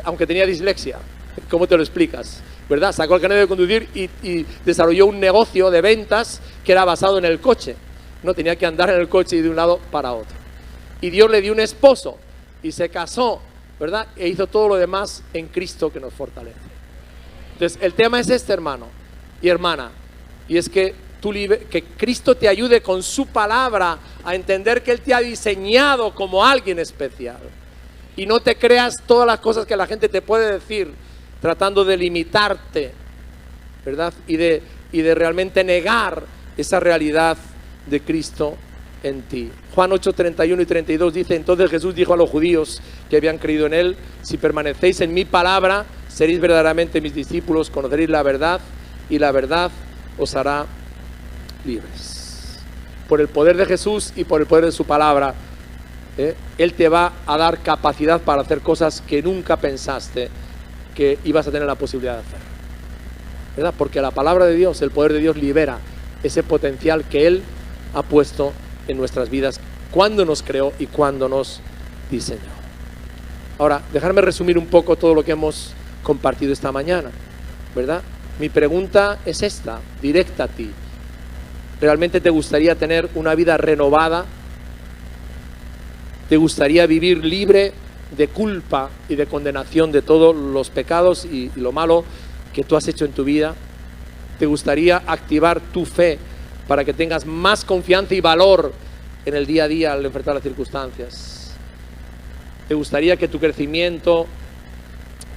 aunque tenía dislexia. ¿Cómo te lo explicas? ¿verdad? Sacó el carnet de conducir y desarrolló un negocio de ventas que era basado en el coche. No tenía que andar en el coche y de un lado para otro. Y Dios le dio un esposo y se casó, ¿verdad? E hizo todo lo demás en Cristo que nos fortalece. Entonces, el tema es este, hermano y hermana, y es que Cristo te ayude con su palabra a entender que Él te ha diseñado como alguien especial. Y no te creas todas las cosas que la gente te puede decir tratando de limitarte, ¿verdad? Y de realmente negar esa realidad de Cristo en ti. Juan 8, 31 y 32 dice: entonces Jesús dijo a los judíos que habían creído en Él: si permanecéis en mi palabra, seréis verdaderamente mis discípulos, conoceréis la verdad y la verdad os hará libres. Por el poder de Jesús y por el poder de su palabra, Él te va a dar capacidad para hacer cosas que nunca pensaste que ibas a tener la posibilidad de hacer, ¿verdad? Porque la palabra de Dios, el poder de Dios libera ese potencial que Él ha puesto en nuestras vidas cuando nos creó y cuando nos diseñó. Ahora, dejarme resumir un poco todo lo que hemos compartido esta mañana, ¿verdad? Mi pregunta es esta, directa a ti. ¿Realmente te gustaría tener una vida renovada? ¿Te gustaría vivir libre de culpa y de condenación de todos los pecados y lo malo que tú has hecho en tu vida? ¿Te gustaría activar tu fe para que tengas más confianza y valor en el día a día al enfrentar las circunstancias? ¿Te gustaría que tu crecimiento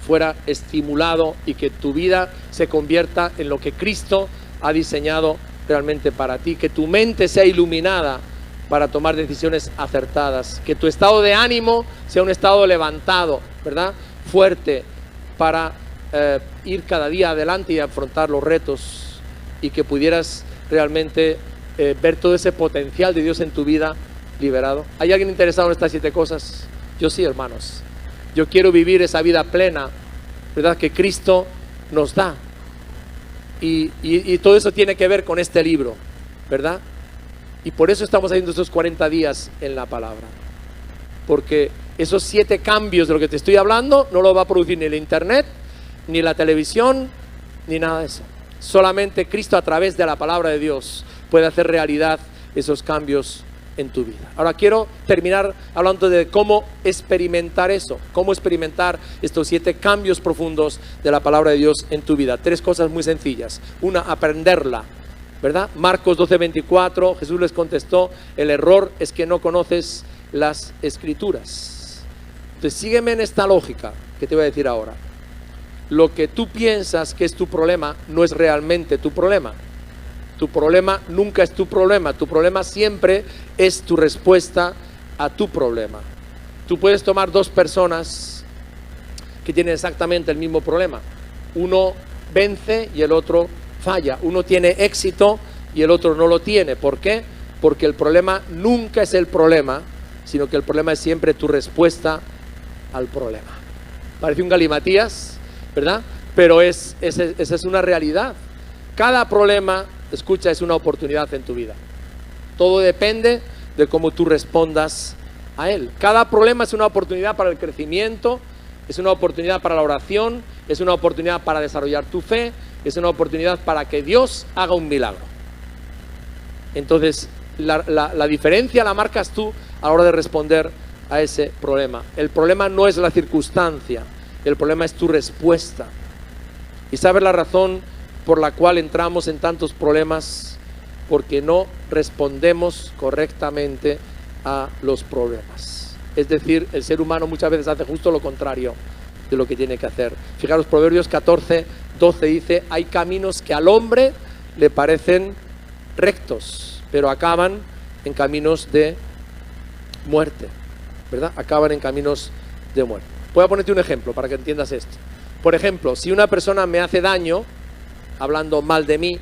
fuera estimulado y que tu vida se convierta en lo que Cristo ha diseñado realmente para ti? Que tu mente sea iluminada para tomar decisiones acertadas, que tu estado de ánimo sea un estado levantado, ¿verdad? Fuerte, para ir cada día adelante y afrontar los retos, y que pudieras realmente ver todo ese potencial de Dios en tu vida liberado. ¿Hay alguien interesado en estas 7 cosas? Yo sí, hermanos. Yo quiero vivir esa vida plena, ¿verdad?, que Cristo nos da. Y todo eso tiene que ver con este libro, ¿verdad? Y por eso estamos haciendo estos 40 días en la palabra. Porque esos 7 cambios de lo que te estoy hablando no lo va a producir ni el internet, ni la televisión, ni nada de eso. Solamente Cristo, a través de la palabra de Dios, puede hacer realidad esos cambios en tu vida. Ahora quiero terminar hablando de cómo experimentar eso, cómo experimentar estos 7 cambios profundos de la palabra de Dios en tu vida. 3 cosas muy sencillas. Una, aprenderla, ¿verdad? Marcos 12:24, Jesús les contestó: el error es que no conoces las Escrituras. Entonces sígueme en esta lógica que te voy a decir ahora. Lo que tú piensas que es tu problema no es realmente tu problema. Tu problema nunca es tu problema. Tu problema siempre es tu respuesta a tu problema. Tú puedes tomar 2 personas que tienen exactamente el mismo problema. Uno vence y el otro falla. Uno tiene éxito y el otro no lo tiene. ¿Por qué? Porque el problema nunca es el problema, sino que el problema es siempre tu respuesta al problema. Parece un galimatías, ¿verdad? Pero esa es una realidad. Cada problema, escucha, es una oportunidad en tu vida. Todo depende de cómo tú respondas a él. Cada problema es una oportunidad para el crecimiento, es una oportunidad para la oración, es una oportunidad para desarrollar tu fe, es una oportunidad para que Dios haga un milagro. Entonces, la diferencia la marcas tú a la hora de responder a ese problema. El problema no es la circunstancia, el problema es tu respuesta. ¿Y sabes la razón por la cual entramos en tantos problemas? Porque no respondemos correctamente a los problemas. Es decir, el ser humano muchas veces hace justo lo contrario de lo que tiene que hacer. Fijaros, Proverbios 14:12 dice: hay caminos que al hombre le parecen rectos, pero acaban en caminos de muerte, ¿verdad? Acaban en caminos de muerte. Voy a ponerte un ejemplo para que entiendas esto. Por ejemplo, si una persona me hace daño, hablando mal de mí,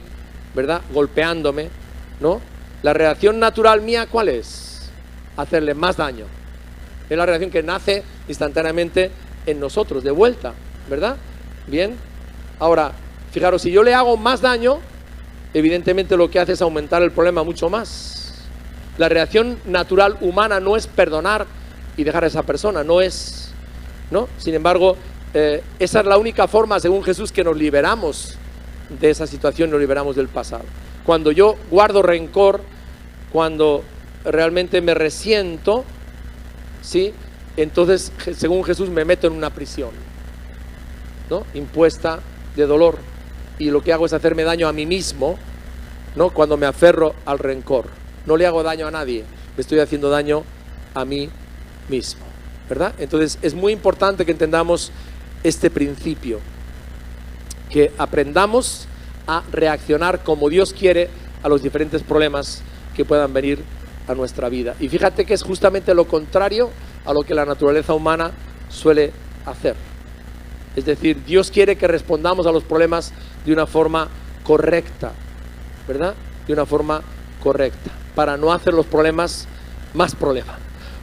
¿verdad?, golpeándome, ¿no?, la reacción natural mía, ¿cuál es? Hacerle más daño. Es la reacción que nace instantáneamente en nosotros, de vuelta, ¿verdad? Bien. Ahora, fijaros, si yo le hago más daño, evidentemente lo que hace es aumentar el problema mucho más. La reacción natural humana no es perdonar y dejar a esa persona, no es, ¿no? Sin embargo, esa es la única forma, según Jesús, que nos liberamos de esa situación, nos liberamos del pasado. Cuando yo guardo rencor, cuando realmente me resiento, ¿sí?, entonces, según Jesús, me meto en una prisión, ¿no?, impuesta de dolor, y lo que hago es hacerme daño a mí mismo, ¿no?, cuando me aferro al rencor. No le hago daño a nadie, me estoy haciendo daño a mí mismo, ¿verdad? Entonces es muy importante que entendamos este principio, que aprendamos a reaccionar como Dios quiere a los diferentes problemas que puedan venir a nuestra vida. Y fíjate que es justamente lo contrario a lo que la naturaleza humana suele hacer. Es decir, Dios quiere que respondamos a los problemas de una forma correcta, ¿verdad? De una forma correcta, para no hacer los problemas más problemas,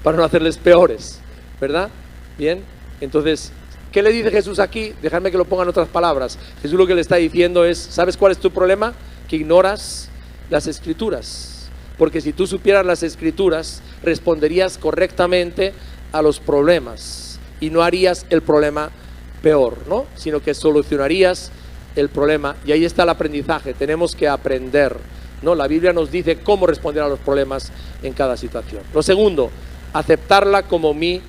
para no hacerles peores, ¿verdad? Bien, entonces, ¿qué le dice Jesús aquí? Dejadme que lo ponga en otras palabras. Jesús lo que le está diciendo es, ¿sabes cuál es tu problema? Que ignoras las Escrituras. Porque si tú supieras las Escrituras, responderías correctamente a los problemas y no harías el problema peor, ¿no?, sino que solucionarías el problema. Y ahí está el aprendizaje. Tenemos que aprender, ¿no? La Biblia nos dice cómo responder a los problemas en cada situación. Lo segundo, aceptarla como mi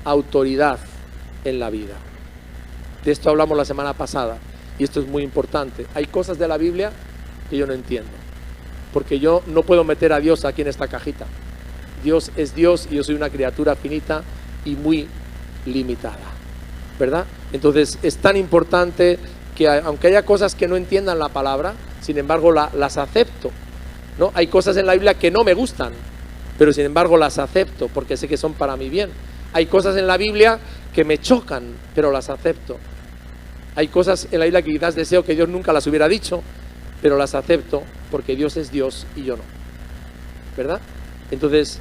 autoridad en la vida. De esto hablamos la semana pasada y esto es muy importante. Hay cosas de la Biblia que yo no entiendo, porque yo no puedo meter a Dios aquí en esta cajita. Dios es Dios y yo soy una criatura finita y muy limitada, ¿verdad? Entonces es tan importante que aunque haya cosas que no entiendan la palabra, sin embargo las acepto, ¿no? Hay cosas en la Biblia que no me gustan, pero sin embargo las acepto porque sé que son para mi bien. Hay cosas en la Biblia que me chocan, pero las acepto. Hay cosas en la Biblia que quizás deseo que Dios nunca las hubiera dicho, pero las acepto porque Dios es Dios y yo no, ¿verdad? Entonces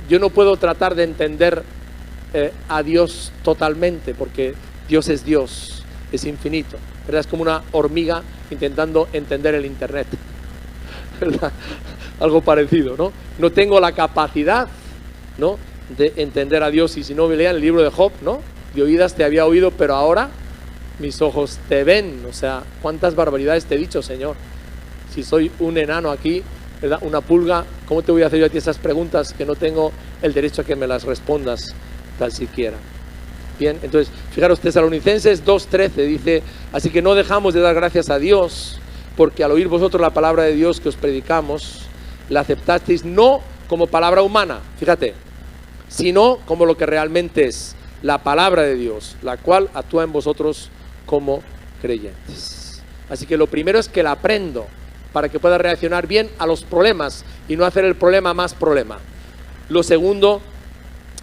yo no puedo tratar de entender a Dios totalmente, porque Dios es Dios, es infinito, ¿verdad? Es como una hormiga intentando entender el internet, ¿verdad? Algo parecido, ¿no? No tengo la capacidad, ¿no?, de entender a Dios. Y si no, me lean el libro de Job, ¿no? De oídas te había oído, pero ahora mis ojos te ven. O sea, cuántas barbaridades te he dicho, Señor. Si soy un enano aquí, ¿verdad?, una pulga, ¿cómo te voy a hacer yo a ti esas preguntas que no tengo el derecho a que me las respondas tan siquiera? Bien, entonces, fijaros, Tesalonicenses 2:13 dice, así que no dejamos de dar gracias a Dios, porque al oír vosotros la palabra de Dios que os predicamos, la aceptasteis no como palabra humana, fíjate, sino como lo que realmente es, la palabra de Dios, la cual actúa en vosotros como creyentes. Así que lo primero es que la aprendo para que pueda reaccionar bien a los problemas y no hacer el problema más problema. Lo segundo,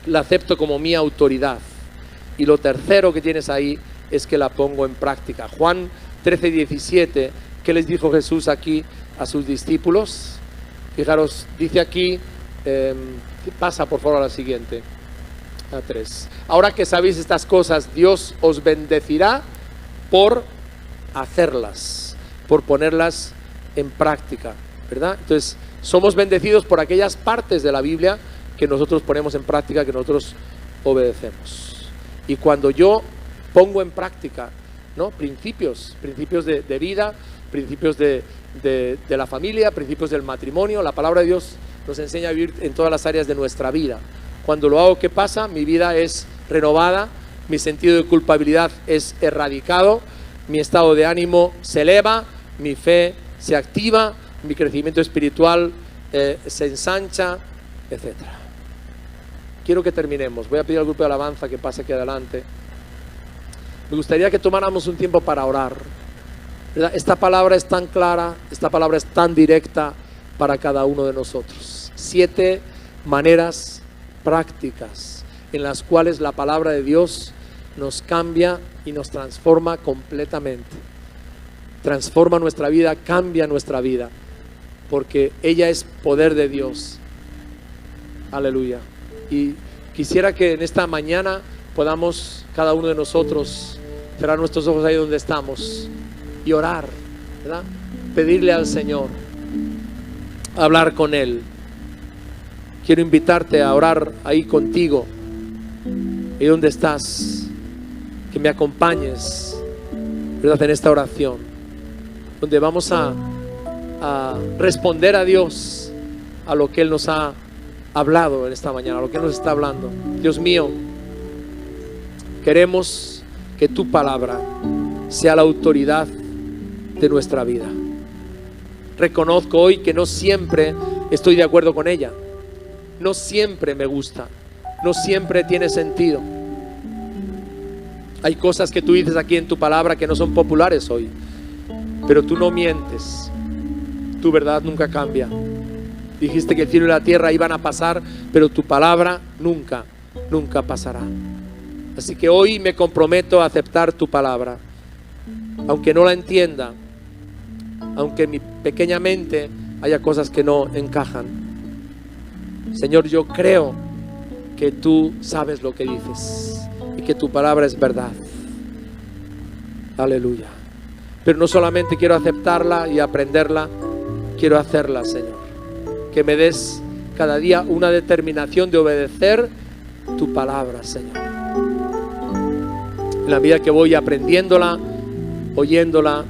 la acepto como mi autoridad. Y lo tercero que tienes ahí es que la pongo en práctica. Juan 13:17, ¿qué les dijo Jesús aquí a sus discípulos? Fijaros, dice aquí, pasa por favor a la siguiente, a 3. Ahora que sabéis estas cosas, Dios os bendecirá por hacerlas, por ponerlas en práctica, ¿verdad? Entonces, somos bendecidos por aquellas partes de la Biblia que nosotros ponemos en práctica, que nosotros obedecemos. Y cuando yo pongo en práctica, ¿no?, principios de vida, principios de la familia, principios del matrimonio, la palabra de Dios nos enseña a vivir en todas las áreas de nuestra vida. Cuando lo hago, ¿qué pasa? Mi vida es renovada, mi sentido de culpabilidad es erradicado, mi estado de ánimo se eleva, mi fe se activa, mi crecimiento espiritual se ensancha, etc. Quiero que terminemos. Voy a pedir al grupo de alabanza que pase aquí adelante. Me gustaría que tomáramos un tiempo para orar, ¿verdad? Esta palabra es tan clara, esta palabra es tan directa para cada uno de nosotros. 7 maneras prácticas en las cuales la palabra de Dios nos cambia y nos transforma completamente. Transforma nuestra vida, cambia nuestra vida, porque ella es poder de Dios. Aleluya. Y quisiera que en esta mañana podamos cada uno de nosotros cerrar nuestros ojos ahí donde estamos y orar, ¿verdad? Pedirle al Señor, hablar con Él. Quiero invitarte a orar ahí contigo, ahí donde estás. que me acompañes, ¿verdad?, en esta oración, donde vamos a responder a Dios a lo que Él nos ha hablado en esta mañana, a lo que Él nos está hablando. Dios mío, queremos que tu palabra sea la autoridad de nuestra vida. Reconozco hoy que no siempre estoy de acuerdo con ella, no siempre me gusta, no siempre tiene sentido. Hay cosas que tú dices aquí en tu palabra que no son populares hoy, pero tú no mientes, tu verdad nunca cambia. Dijiste que el cielo y la tierra iban a pasar, pero tu palabra nunca pasará. Así que hoy me comprometo a aceptar tu palabra, aunque no la entienda, aunque en mi pequeña mente haya cosas que no encajan. Señor, yo creo que tú sabes lo que dices y que tu palabra es verdad. Aleluya. Pero no solamente quiero aceptarla y aprenderla, quiero hacerla, Señor. Que me des cada día una determinación de obedecer tu palabra, Señor. En la medida que voy aprendiéndola, oyéndola,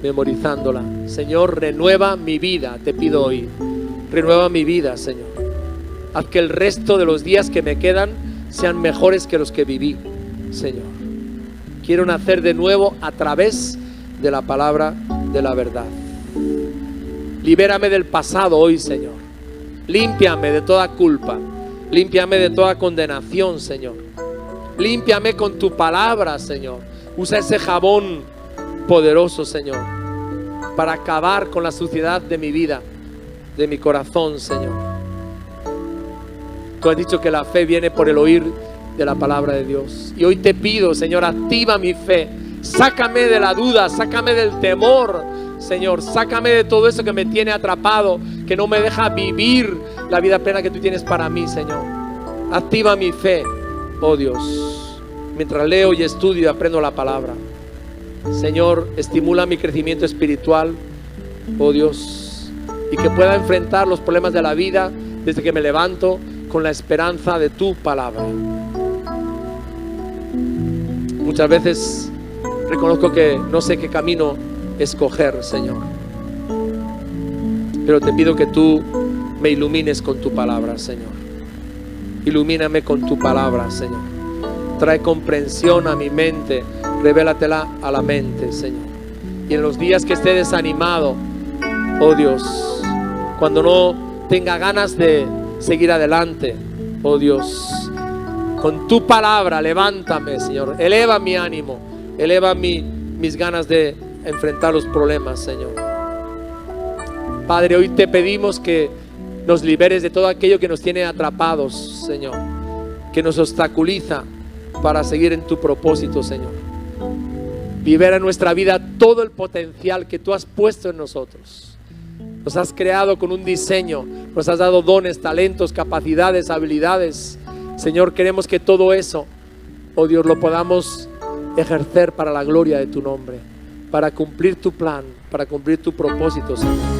memorizándola. Señor, renueva mi vida, te pido hoy. Renueva mi vida, Señor. Haz que el resto de los días que me quedan sean mejores que los que viví, Señor. Quiero nacer de nuevo a través de la palabra de la verdad. Libérame del pasado hoy, Señor. Límpiame de toda culpa. Límpiame de toda condenación, Señor. Límpiame con tu palabra, Señor. Usa ese jabón poderoso, Señor, para acabar con la suciedad de mi vida, de mi corazón, Señor. Tú has dicho que la fe viene por el oír de la palabra de Dios. Y hoy te pido, Señor, activa mi fe. Sácame de la duda, sácame del temor, Señor. Sácame de todo eso que me tiene atrapado, que no me deja vivir la vida plena que tú tienes para mí, Señor. Activa mi fe, oh Dios, mientras leo y estudio y aprendo la palabra. Señor, estimula mi crecimiento espiritual, oh Dios, y que pueda enfrentar los problemas de la vida desde que me levanto con la esperanza de tu palabra. Muchas veces reconozco que no sé qué camino escoger, Señor, pero te pido que tú me ilumines con tu palabra, Señor. Ilumíname con tu palabra, Señor. Trae comprensión a mi mente, revélatela a la mente, Señor. Y en los días que esté desanimado, oh Dios, cuando no tenga ganas de seguir adelante, oh Dios, con tu palabra levántame, Señor. Eleva mi ánimo, eleva mis ganas de enfrentar los problemas, Señor. Padre, hoy te pedimos que nos liberes de todo aquello que nos tiene atrapados, Señor, que nos obstaculiza para seguir en tu propósito, Señor. Libera en nuestra vida todo el potencial que tú has puesto en nosotros. Nos has creado con un diseño, nos has dado dones, talentos, capacidades, habilidades. Señor, queremos que todo eso, oh Dios, lo podamos ejercer para la gloria de tu nombre, para cumplir tu plan, para cumplir tu propósito, Señor.